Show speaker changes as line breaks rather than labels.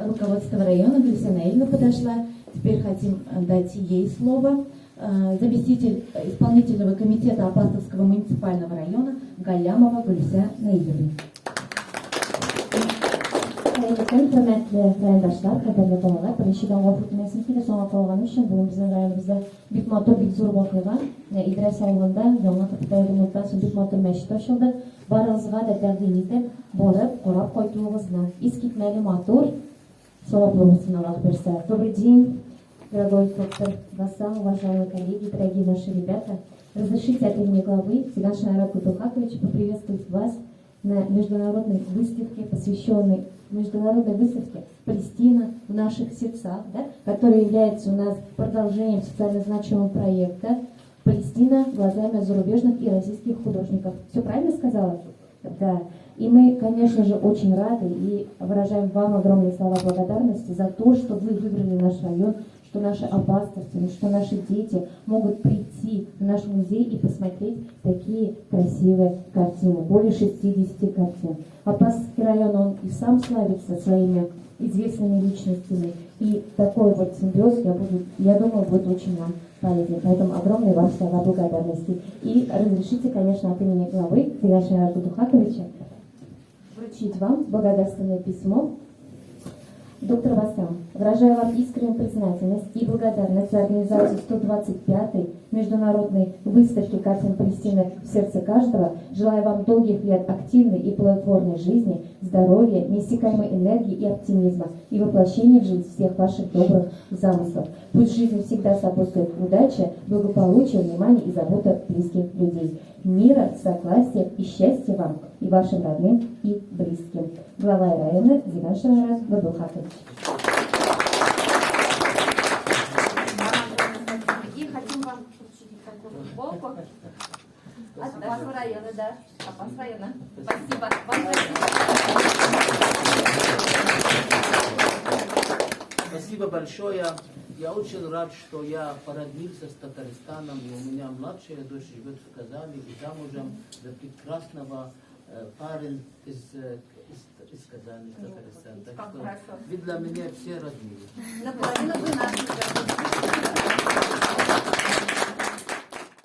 руководство района Гульсина Наильевна подошла. Теперь хотим дать ей слово. Заместитель исполнительного комитета Апастовского муниципального района Галямова Гульсина Наильевна.
Hörmətli rayondaşlar, qədərli qonaqlar, біріншіден ғафу etməsiniz ki, соңға қалғаны үшін бұл біздің районымызда бик матур, бик зор вакыйга. Идрәс авылында яңа капиталь ремонттан соң бик матур мәчет ачылды. Барыгызга да тәкъдим итеп, барып, карап кайтуыгызны, искитмәле матур саваплыгын Аллаһ берсе. Добрый день, дорогой доктор Гасан, уважаемые коллеги, дорогие наши ребята. Разрешите от имени главы Цыганшин Айрат Кутухакович поприветствовать вас на международной выставке, посвященной международной выставке «Палестина в наших сердцах», да, которая является у нас продолжением социально значимого проекта «Палестина глазами зарубежных и российских художников». Все правильно сказала? Да. И мы, конечно же, очень рады и выражаем вам огромные слова благодарности за то, что вы выбрали наш район, что наши апастовцы, что наши дети могут прийти в наш музей и посмотреть такие красивые картины. Более 60 картин. Апастовский район, он и сам славится своими известными личностями. И такой вот симбиоз, я думаю, будет очень нам полезен. Поэтому огромные вам слова благодарности. И разрешите, конечно, от имени главы Цыганшина Айрата Кутухаковича вручить вам благодарственное письмо. Доктор Васам, выражаю вам искреннюю признательность и благодарность за организацию 125-й международной выставки картин Палестины в сердце каждого. Желаю вам долгих лет активной и плодотворной жизни, здоровья, неиссякаемой энергии и оптимизма и воплощения в жизнь всех ваших добрых замыслов. Пусть в жизни всегда сопутствует удача, благополучие, внимание и забота близких людей. Мира, согласия и счастья вам и вашим родным и близким. Глава района Цыганшин Айрат Кутухакович.
И хотим вам вручить такую футболку от вашего района, да, от района. Спасибо.
Спасибо большое. Я очень рад, что я породнился с Татарстаном, и у меня младшая дочь живет в Казани, и замужем за прекрасного парень из Казани, из Татарстана. Так что вы для меня все родные.
Наполовину вы наши.